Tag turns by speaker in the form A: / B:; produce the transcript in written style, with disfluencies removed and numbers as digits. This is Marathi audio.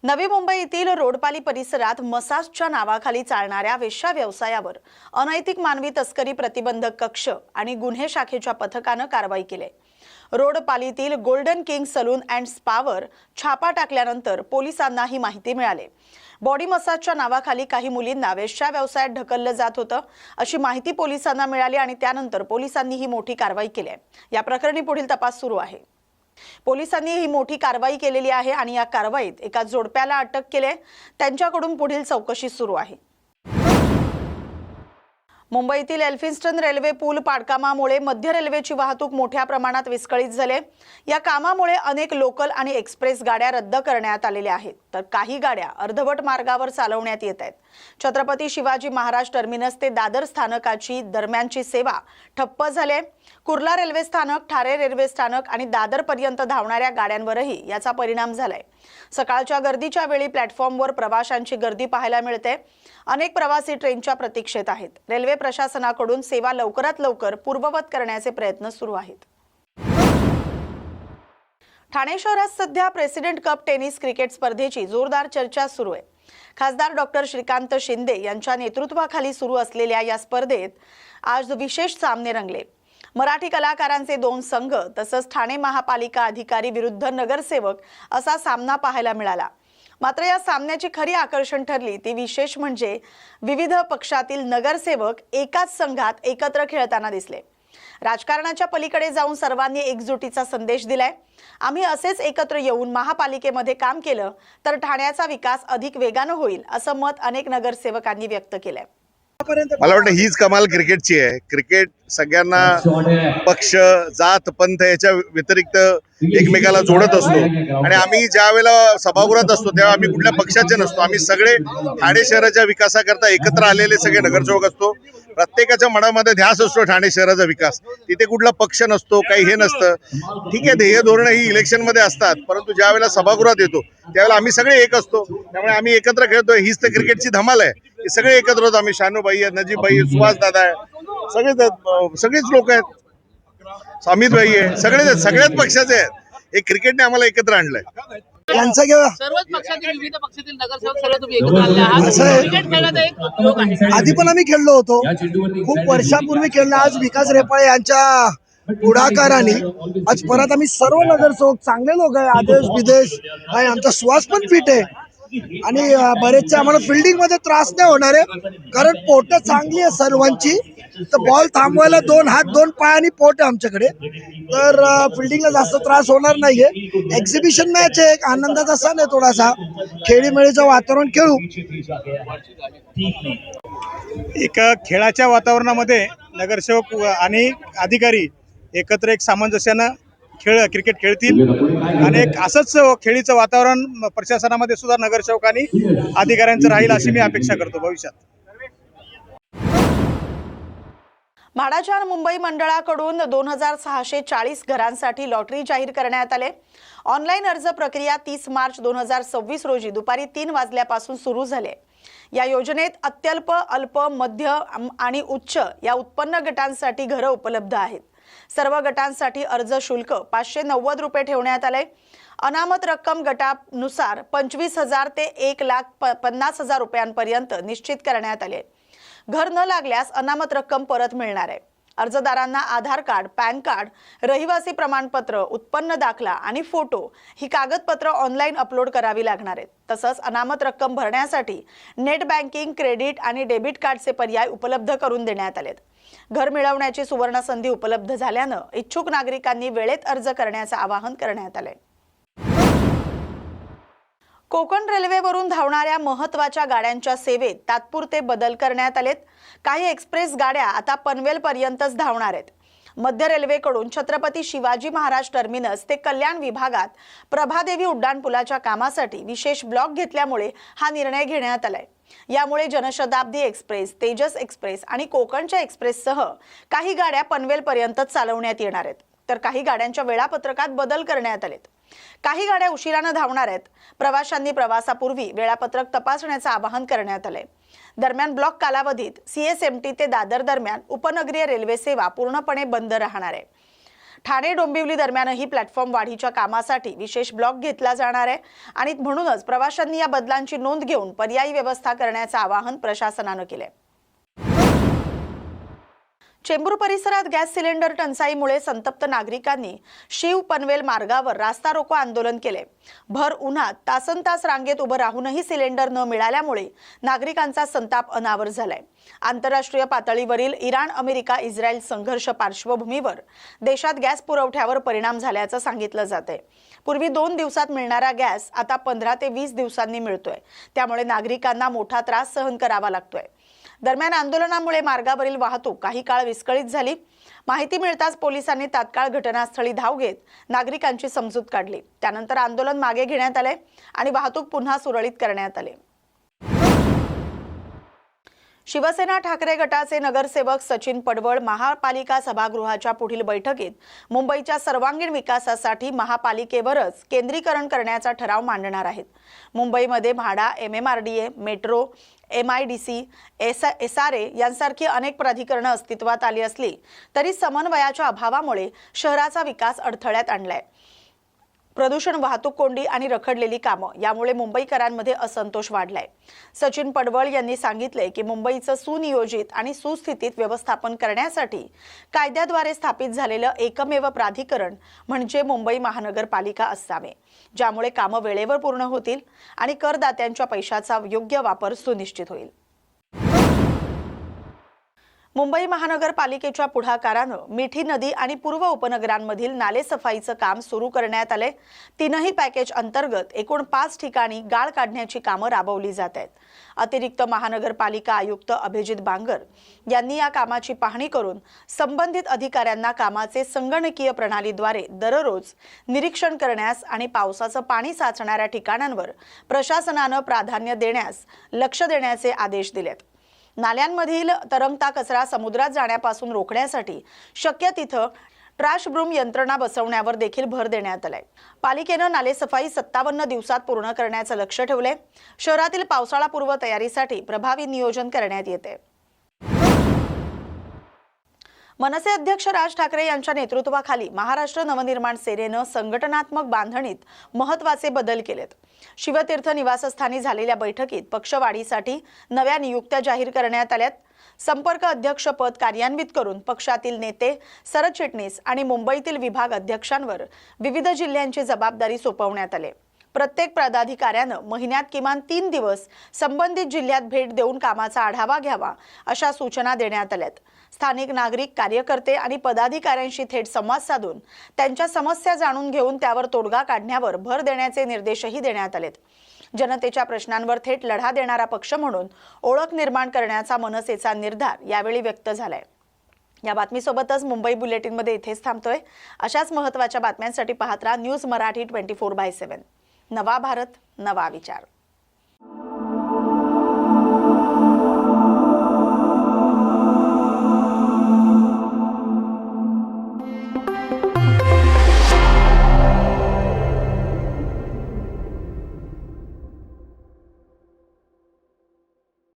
A: नवी मुंबईतील रोडपाली परिसरात मसाजच्या नावाखाली चालणाऱ्या वेश्या व्यवसायावर अनैतिक मानवी तस्करी प्रतिबंधक कक्ष आणि गुन्हे शाखेच्या पथकाने कारवाई केली। रोडपालीतील गोल्डन किंग सलून अँड स्पावर छापा टाकल्यानंतर पोलिसांना ही माहिती मिळाली। बॉडी मसाजच्या नावाखाली काही मुलींना वेश्या व्यवसायात ढकललं जात होतं अशी माहिती पोलिसांना मिळाली आणि त्यानंतर पोलिसांनी ही मोठी कारवाई केली आहे। या प्रकरणी पुढील तपास सुरू आहे। पोलिसांनी ही मोठी कारवाई केलेली आहे आणि या कारवाईत एका जोडप्याला अटक केले। त्यांच्याकडून पुढील चौकशी सुरू आहे। मुंबईतील एल्फिन्स्टन रेल्वे पूल पाडकामामुळे मध्य रेल्वेची वाहतूक मोठ्या प्रमाणात विस्कळीत झाली। या कामामुळे अनेक लोकल आणि एक्सप्रेस गाड्या रद्द करण्यात आलेल्या आहेत, तर काही गाड्या अर्धवट मार्गावर चालवण्यात येत आहेत। छत्रपती शिवाजी महाराज टर्मिनस ते दादर स्थानकाची दरम्यानची सेवा ठप्प झाली। कुर्ला रेल्वे स्थानक, ठाणे रेल्वे स्थानक आणि दादर पर्यंत धावणाऱ्या गाड्यांवरही याचा परिणाम झालाय। सकाळच्या गर्दीच्या वेळी प्लॅटफॉर्मवर प्रवाशांची गर्दी पाहायला मिळते। अनेक प्रवासी ट्रेनच्या प्रतीक्षेत आहेत। रेल्वे प्रशासनाकडून सेवा लवकरात लवकर पूर्ववत करण्याचे प्रयत्न सुरू आहेत। ठाणे शहरात सध्या प्रेसिडेंट कप टेनिस क्रिकेट स्पर्धेची जोरदार चर्चा सुरू आहे। खासदार डॉक्टर श्रीकांत शिंदे यांच्या नेतृत्वाखाली सुरू असलेल्या या स्पर्धेत आज विशेष सामने रंगले। मराठी कलाकारांचे 2 संघ तसंच ठाणे महापालिका अधिकारी विरुद्ध नगरसेवक असा सामना पाहायला मिळाला। मात्र या सामन्याची खरी आकर्षण ठरली ती विशेष म्हणजे विविध पक्षातील नगरसेवक एकाच संघात एकत्र खेळताना दिसले। राजकारणाच्या पलीकडे जाऊन सर्वांनी एकजुटीचा संदेश दिलाय। आम्ही असेच एकत्र येऊन महापालिकेमध्ये काम केलं तर ठाण्याचा विकास अधिक वेगाने होईल असं मत अनेक नगरसेवकांनी व्यक्त केलंय।
B: मला वाटतं हीच कमाल क्रिकेटची आहे। क्रिकेट सगळ्यांना पक्ष, जात, पंथ याच्या व्यतिरिक्त एकमेकाला जोडत असतो आणि आम्ही ज्या वेळेला सभागृहात असतो तेव्हा आम्ही कुठल्या पक्षाचे नसतो। आम्ही सगळे ठाणे शहराच्या विकासाकरता एकत्र आलेले सगळे नगरसेवक असतो। प्रत्येकाच्या मनामध्ये ध्यास असतो ठाणे शहराचा विकास। तिथे कुठला पक्ष नसतो, काही हे नसतं। ठीक आहे, ध्येय धोरणं ही इलेक्शन मध्ये असतात, परंतु ज्या वेळेला सभागृहात येतो त्यावेळेला आम्ही सगळे एक असतो। त्यामुळे आम्ही एकत्र खेळतोय, हीच तर क्रिकेटची धमाल आहे की सगळे एकत्र होतो। आम्ही शानूभाई आहे, नजीबभाई, सुहास दादा आहे, सगळेच लोक आहेत, अमित भाई आहे, सगळ्याच पक्षाचे आहेत। हे क्रिकेटने आम्हाला एकत्र आणलंय।
C: यांचा किंवा
D: सर्वच पक्षातील विविध पक्षातील नगरसेवक सर्व तुम्ही एकत्र आले आहात। क्रिकेट खेळण्याचा एक योग आहे।
C: आधी पण आम्ही खेळलो होतो, खूप वर्षापूर्वी खेळलो। आज विकास रेपाळे यांच्या पुढाकाराने आज परत आम्ही सर्व नगरसेवक चांगले लोक आहे, आदेश विदेश आहे, आमचा श्वास पण फिट आहे आणि बरेचसे आम्हाला फिल्डिंग मध्ये त्रास नाही होणार आहे, कारण पोट चांगली आहे सर्वांची। तर बॉल थांबवायला 2 हात 2 पाय आणि पोट आहे आमच्याकडे, तर फिल्डिंगला जास्त त्रास होणार नाहीये। एक्झिबिशन मॅच आहे, एक आनंदाचा सण आहे, थोडासा खेळीमेळीचं वातावरण खेळू।
E: एक खेळाच्या वातावरणामध्ये नगरसेवक आणि अधिकारी एकत्र एक सामंजस्यानं क्रिकेट खेळतील आणि एक असंच खेळीचं वातावरण प्रशासनामध्ये सुद्धा नगरसेवकांनी अधिकाऱ्यांचं राहील अशी मी अपेक्षा करतो भविष्यात।
A: म्हाडाच्या मुंबई मंडळाकडून 2640 घरांसाठी लॉटरी जाहीर करण्यात आले। ऑनलाईन अर्ज प्रक्रिया 30 मार्च 2026 रोजी दुपारी 3 वाजल्यापासून सुरू झाली। या योजनेत अत्यल्प, अल्प, मध्य आणि उच्च या उत्पन्न गटांसाठी घरं उपलब्ध आहेत। सर्व गटांसाठी अर्ज शुल्क 590 रुपये ठेवण्यात आले। अनामत रक्कम गटानुसार 25,000 ते 1,50,000 रुपयांपर्यंत निश्चित करण्यात आले। घर न लागल्यास अनामत रक्कम परत मिळणार आहे। अर्जदारांना आधार कार्ड, पॅन कार्ड, रहिवासी प्रमाणपत्र, उत्पन्न दाखला आणि फोटो ही कागदपत्र ऑनलाईन अपलोड करावी लागणार आहेत। तसंच अनामत रक्कम भरण्यासाठी नेट बँकिंग, क्रेडिट आणि डेबिट कार्डचे पर्याय उपलब्ध करून देण्यात आलेत। घर मिळवण्याची सुवर्ण संधी उपलब्ध झाल्यानं इच्छुक नागरिकांनी वेळेत अर्ज करण्याचे आवाहन करण्यात आले। कोकण रेल्वेवरून धावणाऱ्या महत्त्वाच्या गाड्यांच्या सेवेत तात्पुरते बदल करण्यात आलेत। काही एक्सप्रेस गाड्या आता पनवेल पर्यंतच धावणार आहेत। मध्य रेल्वेकडून छत्रपती शिवाजी महाराज टर्मिनस ते कल्याण विभागात प्रभादेवी उड्डाणपुलाच्या कामासाठी विशेष ब्लॉक घेतल्यामुळे हा निर्णय घेण्यात आलाय। यामुळे जनशताब्दी एक्सप्रेस, तेजस एक्सप्रेस आणि कोकणच्या एक्सप्रेससह काही गाड्या पनवेल पर्यंत चालवण्यात येणार आहेत, तर काही गाड्यांच्या वेळापत्रकात बदल करण्यात आलेत। काही गाड्या उशिराने धावणार आहेत। प्रवाशांनी प्रवासापूर्वी वेळापत्रक तपासण्याचे आवाहन करण्यात आले। दरम्यान ब्लॉक कालावधीत CSMT ते दादर दरम्यान उपनगरीय रेल्वे सेवा पूर्णपणे बंद राहणार आहे। ठाणे डोंबिवली दरम्यानही प्लॅटफॉर्म वाढीच्या कामासाठी विशेष ब्लॉक घेतला जाणार आहे आणि म्हणूनच प्रवाशांनी या बदलांची नोंद घेऊन पर्यायी व्यवस्था करण्याचं आवाहन प्रशासनानं केलंय। चेंबूर परिसरात गॅस सिलेंडर टंचाईमुळे संतप्त नागरिकांनी शिव पनवेल मार्गावर रास्ता रोको आंदोलन केले। भर उन्हात तासनतास रांगेत उभं राहूनही सिलेंडर न मिळाल्यामुळे नागरिकांचा संताप अनावर झालाय। आंतरराष्ट्रीय पातळीवरील इराण अमेरिका इस्रायल संघर्ष पार्श्वभूमीवर देशात गॅस पुरवठ्यावर परिणाम झाल्याचं सांगितलं जातंय। पूर्वी 2 दिवसात मिळणारा गॅस आता 15 ते 20 दिवसांनी मिळतोय, त्यामुळे नागरिकांना मोठा त्रास सहन करावा लागतोय। दरम्यान आंदोलनामुळे मार्गावरील वाहतूक काही काळ विस्कळीत झाली। माहिती मिळताच पोलिसांनी तात्काळ घटनास्थळी धाव घेत नागरिकांची समजूत काढली। त्यानंतर आंदोलन मागे घेण्यात आले आणि वाहतूक पुन्हा सुरळीत करण्यात आली। शिवसेना ठाकरे गटाचे नगरसेवक सचिन पडवळ महापालिका सभागृहाच्या पुढील बैठकीत मुंबईच्या सर्वांगीण विकासासाठी महापालिकेवरच केंद्रीकरण करण्याचा ठराव मांडणार आहेत। मुंबईमध्ये MHADA, MMRDA, metro, MIDC, SRA यांसारखी अनेक प्राधिकरणं अस्तित्वात आली असली तरी समन्वयाच्या अभावामुळे शहराचा विकास अडथळ्यात आणलाय। प्रदूषण, वाहतूक कोंडी आणि रखडलेली कामं यामुळे मुंबईकरांमध्ये असंतोष वाढलाय। सचिन पडवळ यांनी सांगितले की मुंबईचं सुनियोजित आणि सुस्थितीत व्यवस्थापन करण्यासाठी कायद्याद्वारे स्थापित झालेलं एकमेव प्राधिकरण म्हणजे मुंबई महानगरपालिका असावे, ज्यामुळे कामं वेळेवर पूर्ण होतील आणि करदात्यांच्या पैशाचा योग्य वापर सुनिश्चित होईल। मुंबई महानगरपालिकेच्या पुढाकारानं मिठी नदी आणि पूर्व उपनगरांमधील नालेसफाईचं काम सुरू करण्यात आले। 3ही पॅकेज अंतर्गत एकूण 5 ठिकाणी गाळ काढण्याची कामं राबवली जात आहेत। अतिरिक्त महानगरपालिका आयुक्त अभिजित बांगर यांनी या कामाची पाहणी करून संबंधित अधिकाऱ्यांना कामाचे संगणकीय प्रणालीद्वारे दररोज निरीक्षण करण्यास आणि पावसाचं पाणी साचणाऱ्या ठिकाणांवर प्रशासनानं प्राधान्य देण्यास लक्ष देण्याचे आदेश दिलेत। नाल्यांमधील तरंगता कचरा समुद्रात जाण्यापासून रोखण्यासाठी शक्य तिथं ट्रॅश ब्रूम यंत्रणा बसवण्यावर देखील भर देण्यात आलाय। पालिकेनं नालेसफाई 57 दिवसात पूर्ण करण्याचं लक्ष्य ठेवलंय। शहरातील पावसाळापूर्व तयारीसाठी प्रभावी नियोजन करण्यात येते। मनसे अध्यक्ष राज ठाकरे यांच्या नेतृत्वाखाली महाराष्ट्र नवनिर्माण सेनेनं संघटनात्मक बांधणीत महत्त्वाचे बदल केलेत। शिवतीर्थ निवासस्थानी झालेल्या बैठकीत पक्षवाढीसाठी नव्या नियुक्त्या जाहीर करण्यात आल्यात। संपर्क अध्यक्ष पद कार्यान्वित करून पक्षातील नेते, सरचिटणीस आणि मुंबईतील विभाग अध्यक्षांवर विविध जिल्ह्यांची जबाबदारी सोपवण्यात आली। प्रत्येक पदाधिकाऱ्यानं महिन्यात किमान 3 दिवस संबंधित जिल्ह्यात भेट देऊन कामाचा आढावा घ्यावा अशा सूचना देण्यात आल्यात। स्थानिक नागरिक, कार्यकर्ते आणि पदाधिकाऱ्यांशी थेट संवाद साधून त्यांच्या समस्या जाणून घेऊन त्यावर तोडगा काढण्यावर भर देण्याचे निर्देशही देण्यात आलेत। जनतेच्या प्रश्नांवर थेट लढा देणारा पक्ष म्हणून ओळख निर्माण करण्याचा मनसेचा निर्धार यावेळी व्यक्त झालाय। या बातमीसोबतच मुंबई बुलेटिनमध्ये इथेच थांबतोय। अशाच महत्त्वाच्या बातम्यांसाठी पाहत राहा न्यूज मराठी 24/7। नवा भारत, नवा विचार।